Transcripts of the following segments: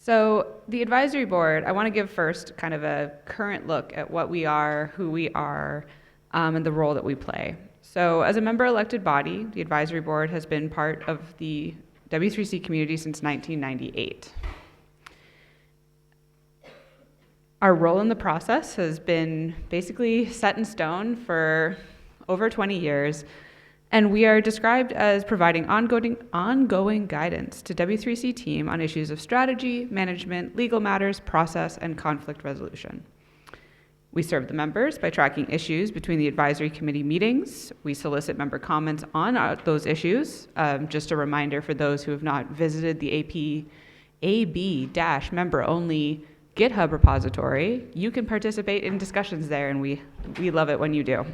So the advisory board, I want to give first kind of a current look at what we are, who we are, and the role that we play. So as a member-elected body, the advisory board has been part of the W3C community since 1998. Our role in the process has been basically set in stone for over 20 years, and we are described as providing ongoing guidance to W3C team on issues of strategy, management, legal matters, process, and conflict resolution. We serve the members by tracking issues between the advisory committee meetings. We solicit member comments on those issues. Just a reminder for those who have not visited the AB-member-only GitHub repository, you can participate in discussions there, and we love it when you do.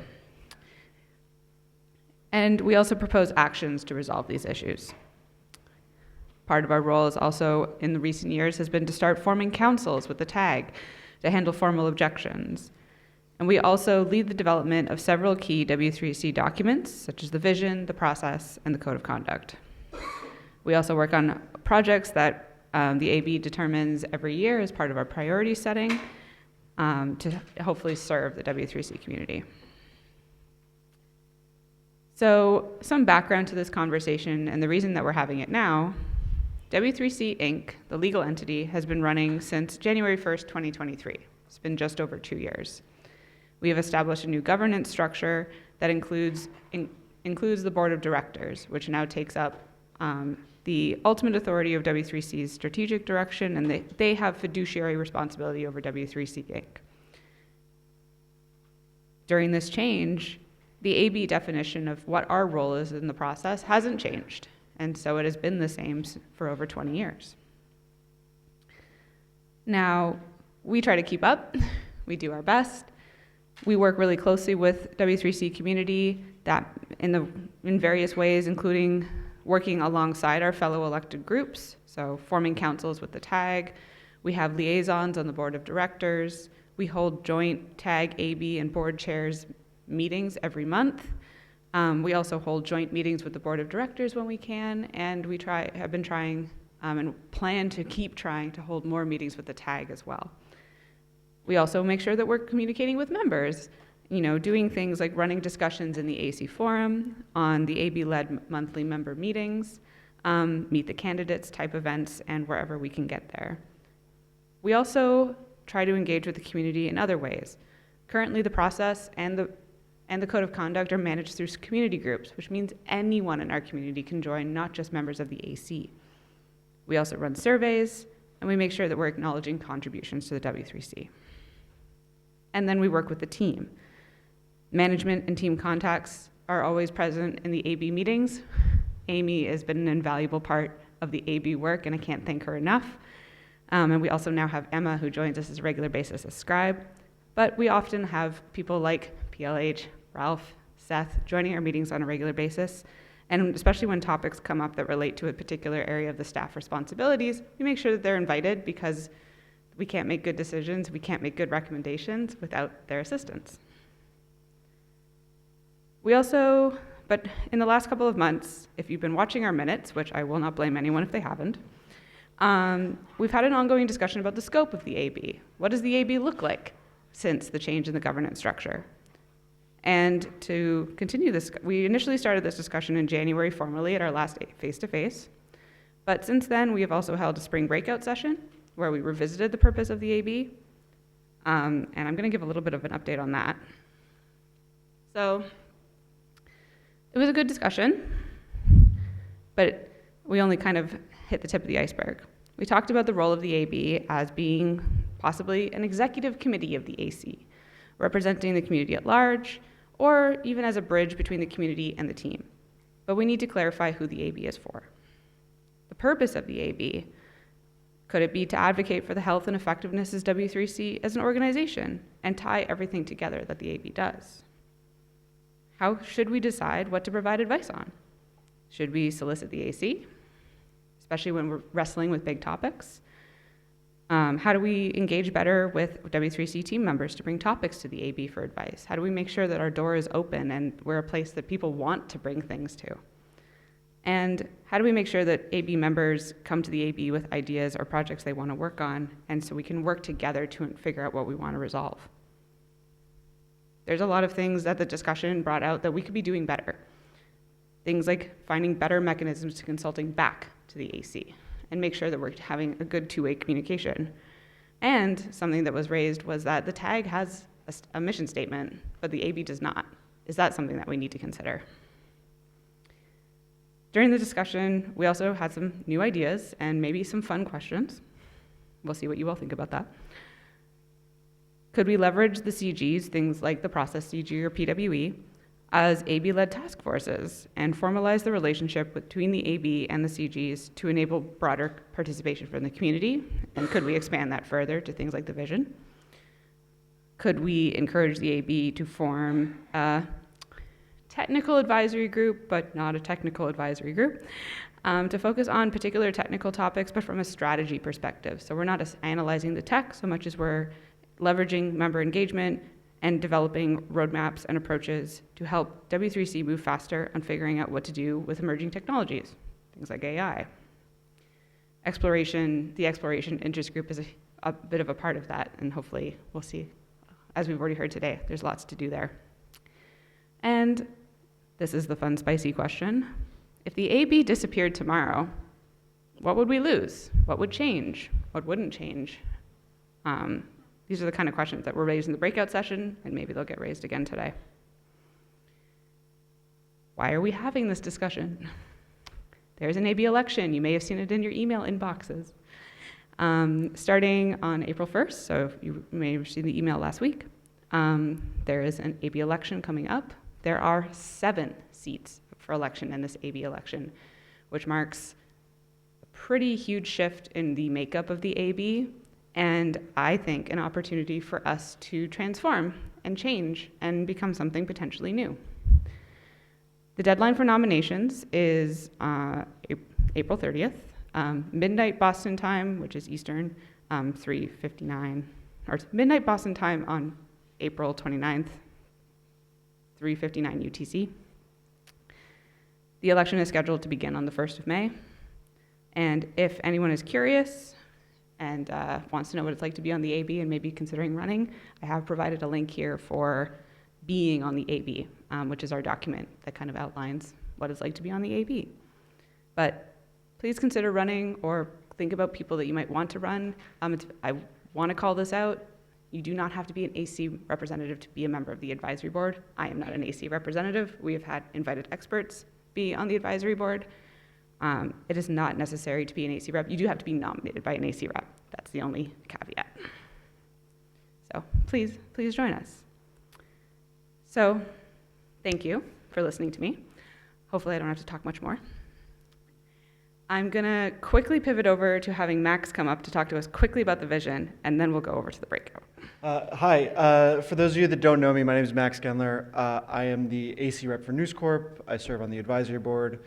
And we also propose actions to resolve these issues. Part of our role is also, in the recent years, has been to start forming councils with the tag to handle formal objections. And we also lead the development of several key W3C documents, such as the vision, the process, and the code of conduct. We also work on projects that the AB determines every year as part of our priority setting to hopefully serve the W3C community. So some background to this conversation and the reason that we're having it now. W3C Inc., the legal entity, has been running since January 1st, 2023. It's been just over 2 years. We have established a new governance structure that includes the board of directors, which now takes up the ultimate authority of W3C's strategic direction, and they have fiduciary responsibility over W3C Inc. During this change, the AB definition of what our role is in the process hasn't changed, and so it has been the same for over 20 years. Now, we try to keep up, we do our best. We work really closely with W3C community that in various ways, including working alongside our fellow elected groups, so forming councils with the tag. We have liaisons on the board of directors. We hold joint tag AB and board chairs meetings every month. We also hold joint meetings with the board of directors when we can, and we have been trying and plan to keep trying to hold more meetings with the tag as well. We also make sure that we're communicating with members, doing things like running discussions in the AC forum, on the AB-led monthly member meetings, meet the candidates type events, and wherever we can get there. We also try to engage with the community in other ways. Currently, the process and the code of conduct are managed through community groups, which means anyone in our community can join, not just members of the AC. We also run surveys, and we make sure that we're acknowledging contributions to the W3C. And then we work with the team. Management and team contacts are always present in the AB meetings. Amy has been an invaluable part of the AB work, and I can't thank her enough. And we also now have Emma, who joins us on a regular basis as scribe. But we often have people like PLH, Ralph, Seth joining our meetings on a regular basis. And especially when topics come up that relate to a particular area of the staff responsibilities, we make sure that they're invited because we can't make good decisions, we can't make good recommendations without their assistance. But in the last couple of months, if you've been watching our minutes, which I will not blame anyone if they haven't, we've had an ongoing discussion about the scope of the AB. What does the AB look like since the change in the governance structure? And to continue this, we initially started this discussion in January formally at our last face-to-face, but since then we have also held a spring breakout session where we revisited the purpose of the AB, and I'm going to give a little bit of an update on that. So it was a good discussion, but we only kind of hit the tip of the iceberg. We talked about the role of the AB as being possibly an executive committee of the AC, representing the community at large, or even as a bridge between the community and the team. But we need to clarify who the AB is for. The purpose of the AB, could it be to advocate for the health and effectiveness of W3C as an organization and tie everything together that the AB does? How should we decide what to provide advice on? Should we solicit the AC, especially when we're wrestling with big topics? How do we engage better with W3C team members to bring topics to the AB for advice? How do we make sure that our door is open and we're a place that people want to bring things to? And how do we make sure that AB members come to the AB with ideas or projects they want to work on, and so we can work together to figure out what we want to resolve? There's a lot of things that the discussion brought out that we could be doing better. Things like finding better mechanisms to consulting back to the AC and make sure that we're having a good two-way communication. And something that was raised was that the tag has a mission statement, but the AB does not. Is that something that we need to consider? During the discussion, we also had some new ideas and maybe some fun questions. We'll see what you all think about that. Could we leverage the CGs, things like the process CG or PWE, as AB-led task forces and formalize the relationship between the AB and the CGs to enable broader participation from the community? And could we expand that further to things like the vision? Could we encourage the AB to form a technical advisory group, but not a technical advisory group, to focus on particular technical topics, but from a strategy perspective? So we're not analyzing the tech so much as we're leveraging member engagement and developing roadmaps and approaches to help W3C move faster on figuring out what to do with emerging technologies, things like AI. The exploration interest group is a bit of a part of that, and hopefully we'll see, as we've already heard today, there's lots to do there. And this is the fun, spicy question. If the AB disappeared tomorrow, what would we lose? What would change? What wouldn't change? These are the kind of questions that were raised in the breakout session, and maybe they'll get raised again today. Why are we having this discussion? There's an AB election. You may have seen it in your email inboxes. Starting on April 1st, so you may have seen the email last week, there is an AB election coming up. There are 7 seats for election in this AB election, which marks a pretty huge shift in the makeup of the AB, and I think an opportunity for us to transform and change and become something potentially new. The deadline for nominations is April 30th, midnight Boston time, which is Eastern, 3:59, or midnight Boston time on April 29th, 3:59 UTC. The election is scheduled to begin on the 1st of May, and if anyone is curious and wants to know what it's like to be on the AB and maybe considering running, I have provided a link here for being on the AB, which is our document that kind of outlines what it's like to be on the AB. But please consider running, or think about people that you might want to run. I want to call this out. You do not have to be an AC representative to be a member of the advisory board. I am not an AC representative. We have had invited experts be on the advisory board. It is not necessary to be an AC rep. You do have to be nominated by an AC rep. That's the only caveat. So please join us. So thank you for listening to me. Hopefully I don't have to talk much more. I'm gonna quickly pivot over to having Max come up to talk to us quickly about the vision, and then we'll go over to the breakout. Hi, for those of you that don't know me, my name is Max Gendler. I am the AC rep for News Corp. I serve on the advisory board.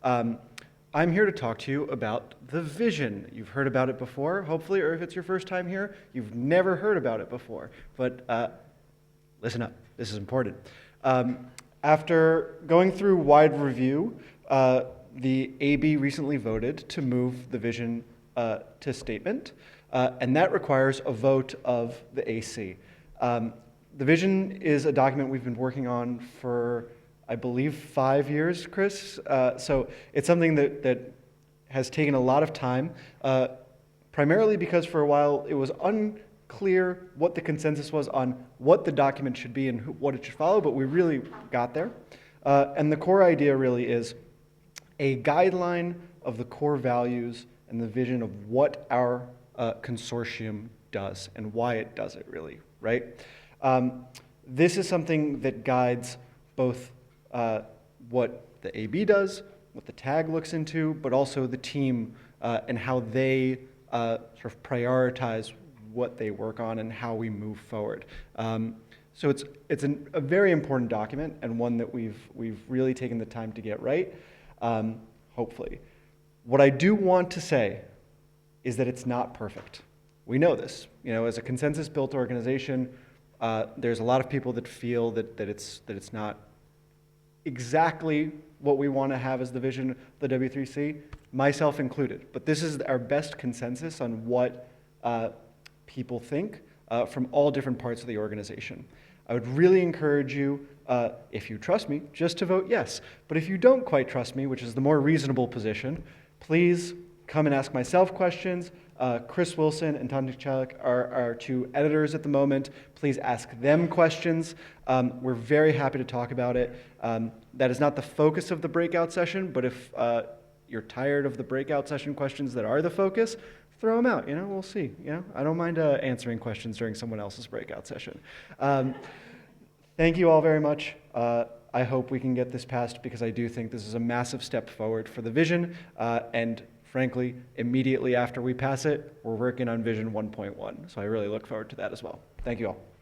I'm here to talk to you about the vision. You've heard about it before, hopefully, or if it's your first time here, you've never heard about it before. But listen up, this is important. After going through wide review, the AB recently voted to move the vision to statement, and that requires a vote of the AC. The vision is a document we've been working on for, I believe, 5 years, Chris. So it's something that has taken a lot of time, primarily because for a while it was unclear what the consensus was on what the document should be and what it should follow, but we really got there. And the core idea really is a guideline of the core values and the vision of what our consortium does and why it does it, really, right? This is something that guides both what the AB does, what the tag looks into, but also the team and how they sort of prioritize what they work on and how we move forward. So it's a very important document, and one that we've really taken the time to get right, hopefully. What I do want to say is that it's not perfect. We know this. You know, as a consensus-built organization, there's a lot of people that feel that it's not exactly what we want to have as the vision of the W3C, myself included. But this is our best consensus on what people think from all different parts of the organization. I would really encourage you, if you trust me, just to vote yes. But if you don't quite trust me, which is the more reasonable position, please come and ask myself questions. Chris Wilson and Tanya Chalik are our two editors at the moment. Please ask them questions. We're very happy to talk about it. That is not the focus of the breakout session, but if you're tired of the breakout session questions that are the focus, throw them out, we'll see, I don't mind answering questions during someone else's breakout session. Thank you all very much. I hope we can get this passed because I do think this is a massive step forward for the vision, and frankly, immediately after we pass it, we're working on Vision 1.1, so I really look forward to that as well. Thank you all.